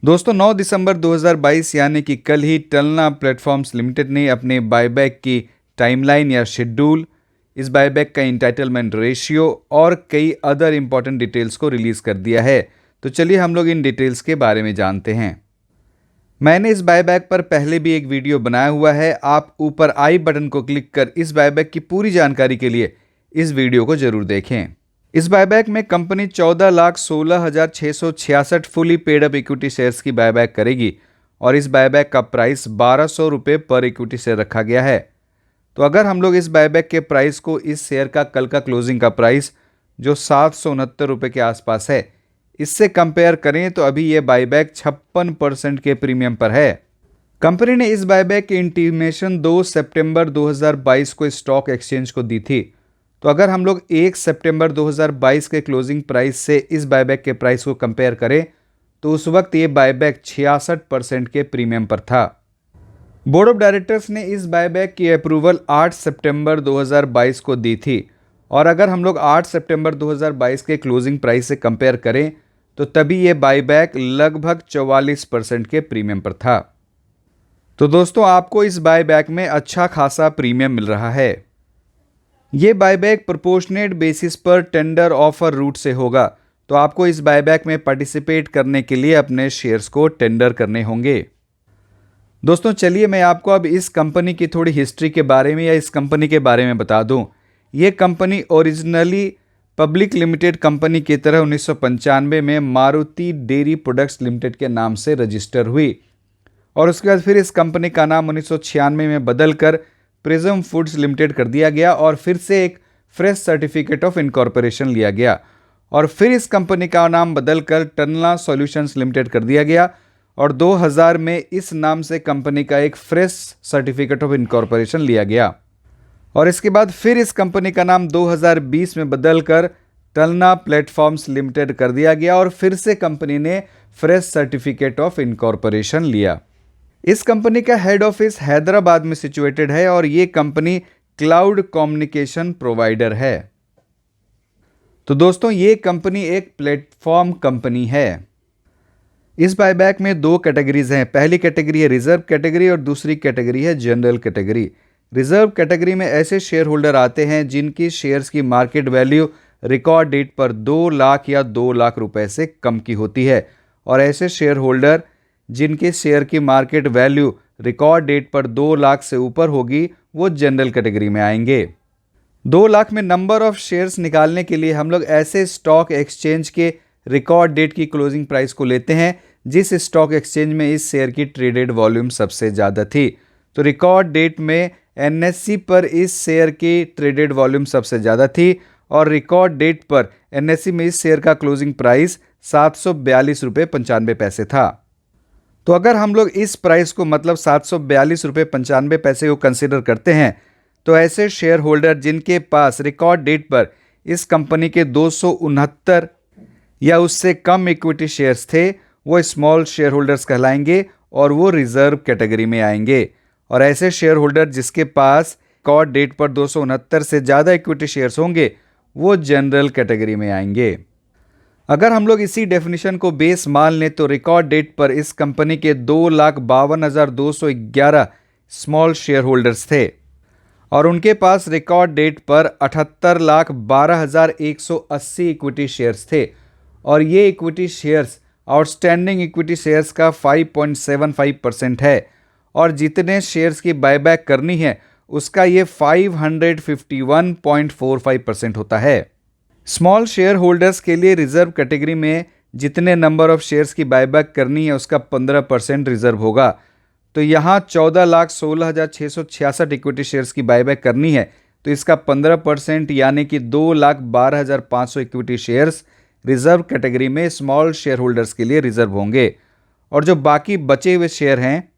दोस्तों 9 दिसंबर 2022 यानी कि कल ही टलना प्लेटफॉर्म्स लिमिटेड ने अपने बायबैक की टाइमलाइन या शेड्यूल, इस बायबैक का इंटाइटलमेंट रेशियो और कई अदर इंपॉर्टेंट डिटेल्स को रिलीज कर दिया है। तो चलिए हम लोग इन डिटेल्स के बारे में जानते हैं। मैंने इस बायबैक पर पहले भी एक वीडियो बनाया हुआ है। आप ऊपर आई बटन को क्लिक कर इस बायबैक की पूरी जानकारी के लिए इस वीडियो को जरूर देखें। इस बायबैक में company 14,16,666 fully paid up equity shares की बायबैक करेगी और इस बायबैक का प्राइस 1200 रुपये पर इक्विटी शेयर रखा गया है। तो अगर हम लोग इस बायबैक के प्राइस को इस शेयर का कल का क्लोजिंग का प्राइस जो 769 रुपये के आसपास है, इससे कंपेयर करें तो अभी ये बायबैक 56% के प्रीमियम पर है। कंपनी ने इस बायबैक की इंटीमेशन 2 सितंबर 2022 को स्टॉक एक्सचेंज को दी थी। तो अगर हम लोग 1 सितंबर 2022 के क्लोजिंग प्राइस से इस बायबैक के प्राइस को कंपेयर करें तो उस वक्त ये बायबैक 66% के प्रीमियम पर था। बोर्ड ऑफ डायरेक्टर्स ने इस बायबैक की अप्रूवल 8 सितंबर 2022 को दी थी और अगर हम लोग 8 सितंबर 2022 के क्लोजिंग प्राइस से कंपेयर करें तो तभी ये बायबैक लगभग 44% के प्रीमियम पर था। तो दोस्तों आपको इस बायबैक में अच्छा खासा प्रीमियम मिल रहा है। ये बायबैक प्रोपोर्शनेट बेसिस पर टेंडर ऑफर रूट से होगा, तो आपको इस बायबैक में पार्टिसिपेट करने के लिए अपने शेयर्स को टेंडर करने होंगे। दोस्तों चलिए मैं आपको अब इस कंपनी की थोड़ी हिस्ट्री के बारे में या इस कंपनी के बारे में बता दूं। ये company originally public limited company की तरह 1995 में मारुति डेयरी प्रोडक्ट्स लिमिटेड के नाम से रजिस्टर हुई और उसके बाद फिर इस कंपनी का नाम 1996 में बदलकर प्रिज्म फूड्स लिमिटेड कर दिया गया और फिर से एक फ्रेश सर्टिफिकेट ऑफ इनकॉर्पोरेशन लिया गया और फिर इस कंपनी का नाम बदलकर टनला सॉल्यूशंस लिमिटेड कर दिया गया और 2000 में इस नाम से कंपनी का एक फ्रेश सर्टिफिकेट ऑफ इनकॉर्पोरेशन लिया गया और इसके बाद फिर इस कंपनी का नाम 2020 में बदलकर टलना प्लेटफॉर्म्स लिमिटेड कर दिया गया और फिर से कंपनी ने फ्रेश सर्टिफिकेट ऑफ इनकॉर्पोरेशन लिया। इस कंपनी का हेड ऑफिस हैदराबाद में सिचुएटेड है और ये कंपनी क्लाउड कम्युनिकेशन प्रोवाइडर है। तो दोस्तों ये कंपनी एक प्लेटफॉर्म कंपनी है। इस बायबैक में 2 कैटेगरीज हैं। पहली कैटेगरी है रिजर्व कैटेगरी और दूसरी कैटेगरी है जनरल कैटेगरी। रिजर्व कैटेगरी में ऐसे शेयर होल्डर आते हैं जिनकी शेयर्स की मार्केट वैल्यू रिकॉर्ड डेट पर 2 लाख या 2 लाख रुपए से कम की होती है और ऐसे शेयर होल्डर जिनके शेयर की मार्केट वैल्यू रिकॉर्ड डेट पर 2 लाख से ऊपर होगी वो जनरल कैटेगरी में आएंगे। 2 लाख में नंबर ऑफ शेयर्स निकालने के लिए हम लोग ऐसे स्टॉक एक्सचेंज के रिकॉर्ड डेट की क्लोजिंग प्राइस को लेते हैं जिस स्टॉक एक्सचेंज में इस शेयर की ट्रेडेड वॉल्यूम सबसे ज़्यादा थी। तो रिकॉर्ड डेट में एनएससी पर इस शेयर की ट्रेडेड वॉल्यूम सबसे ज़्यादा थी और रिकॉर्ड डेट पर एनएससी में इस शेयर का क्लोजिंग प्राइस 742 रुपये 95 पैसे था। तो अगर हम लोग इस प्राइस को मतलब 742 रुपये 95 पैसे को कंसिडर करते हैं तो ऐसे शेयर होल्डर जिनके पास रिकॉर्ड डेट पर इस कंपनी के 269 या उससे कम इक्विटी शेयर्स थे वो स्मॉल शेयर होल्डर्स कहलाएंगे और वो रिजर्व कैटेगरी में आएंगे और ऐसे शेयर होल्डर जिसके पास रिकॉर्ड डेट पर 269 से ज़्यादा इक्विटी शेयर्स होंगे वो जनरल कैटेगरी में आएंगे। अगर हम लोग इसी डेफिनेशन को बेस मान लें तो रिकॉर्ड डेट पर इस कंपनी के 2,52,211 स्मॉल शेयर होल्डर्स थे और उनके पास रिकॉर्ड डेट पर 78,12,180 इक्विटी शेयर्स थे और ये equity shares outstanding equity shares का 5.75% है और जितने शेयर्स की बायबैक करनी है उसका ये 551.45% होता है। स्मॉल शेयर होल्डर्स के लिए रिजर्व कैटेगरी में जितने नंबर ऑफ शेयर्स की बायबैक करनी है उसका 15% रिजर्व होगा। तो यहाँ 14,16,666 इक्विटी शेयर्स की बायबैक करनी है तो इसका 15% यानी कि 2,12,500 इक्विटी शेयर्स रिजर्व कैटेगरी में स्मॉल शेयर होल्डर्स के लिए रिजर्व होंगे और जो बाकी बचे हुए शेयर हैं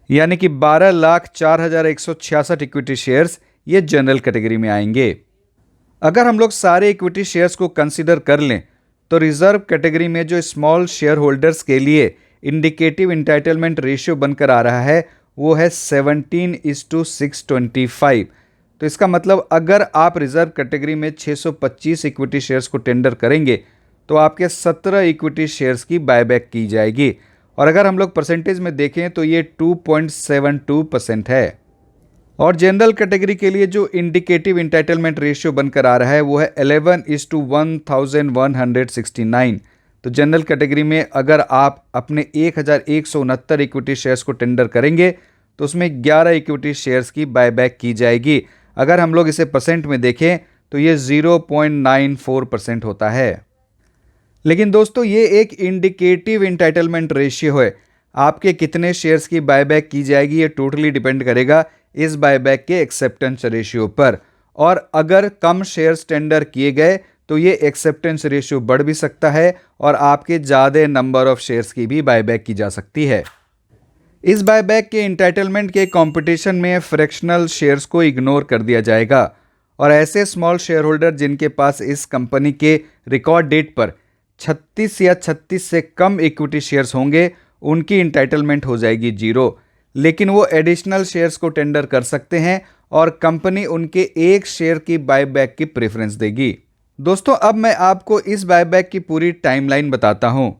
यानी कि 12,04,166 इक्विटी शेयर्स ये जनरल कैटेगरी में आएंगे। अगर हम लोग सारे इक्विटी शेयर्स को कंसीडर कर लें तो रिजर्व कैटेगरी में जो स्मॉल शेयर होल्डर्स के लिए इंडिकेटिव इंटाइटलमेंट रेशियो बनकर आ रहा है वो है 17:625। तो इसका मतलब अगर आप रिजर्व कैटेगरी में 625 इक्विटी शेयर्स को टेंडर करेंगे तो आपके 17 इक्विटी शेयर्स की बायबैक की जाएगी और अगर हम लोग परसेंटेज में देखें तो ये 2.72% है। और जनरल कैटेगरी के लिए जो इंडिकेटिव इंटाइटलमेंट रेशियो बनकर आ रहा है वो है 11:1169। तो जनरल कैटेगरी में अगर आप अपने 1169 इक्विटी शेयर्स को टेंडर करेंगे तो उसमें 11 इक्विटी शेयर्स की बायबैक की जाएगी। अगर हम लोग इसे परसेंट में देखें तो ये 0.94% होता है। लेकिन दोस्तों ये एक इंडिकेटिव इंटाइटलमेंट रेशियो है। आपके कितने शेयर्स की बायबैक की जाएगी ये टोटली डिपेंड करेगा इस बायबैक के एक्सेप्टेंस रेशियो पर। और अगर कम शेयर्स टेंडर किए गए तो ये एक्सेप्टेंस रेशियो बढ़ भी सकता है और आपके ज़्यादा नंबर ऑफ शेयर्स की भी बायबैक की जा सकती है। इस बायबैक के इंटाइटलमेंट के कंपटीशन में फ्रैक्शनल शेयर्स को इग्नोर कर दिया जाएगा और ऐसे स्मॉल शेयर होल्डर जिनके पास इस कंपनी के रिकॉर्ड डेट पर 36 या 36 से कम इक्विटी शेयर्स होंगे उनकी इंटाइटलमेंट हो जाएगी 0। लेकिन वो एडिशनल शेयर्स को टेंडर कर सकते हैं और कंपनी उनके एक शेयर की बायबैक की प्रेफरेंस देगी। दोस्तों अब मैं आपको इस बायबैक की पूरी टाइमलाइन बताता हूं।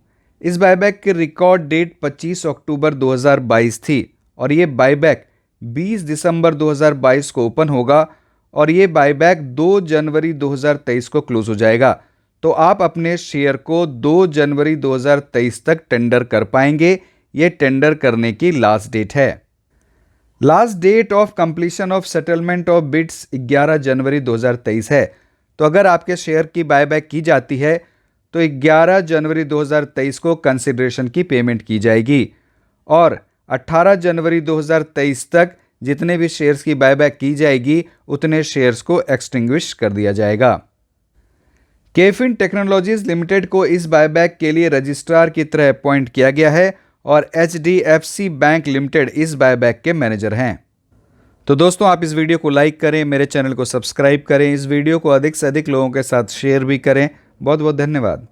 इस बायबैक की रिकॉर्ड डेट 25 अक्टूबर 2022 थी और ये बायबैक 20 दिसंबर 2022 को ओपन होगा और ये बायबैक 2 जनवरी 2023 को क्लोज हो जाएगा। तो आप अपने शेयर को 2 जनवरी 2023 तक टेंडर कर पाएंगे। ये टेंडर करने की लास्ट डेट है। Last date of completion of settlement of bids 11 जनवरी 2023 है। तो अगर आपके शेयर की बायबैक की जाती है तो 11 जनवरी 2023 को कंसिडरेशन की पेमेंट की जाएगी और 18 जनवरी 2023 तक जितने भी शेयर्स की बायबैक की जाएगी उतने शेयर्स को एक्सटिंग्विश कर दिया जाएगा। केफिन टेक्नोलॉजीज लिमिटेड को इस बायबैक के लिए रजिस्ट्रार की तरह अपॉइंट किया गया है और HDFC बैंक लिमिटेड इस बायबैक के मैनेजर हैं। तो दोस्तों आप इस वीडियो को लाइक करें, मेरे चैनल को सब्सक्राइब करें, इस वीडियो को अधिक से अधिक लोगों के साथ शेयर भी करें। बहुत बहुत धन्यवाद।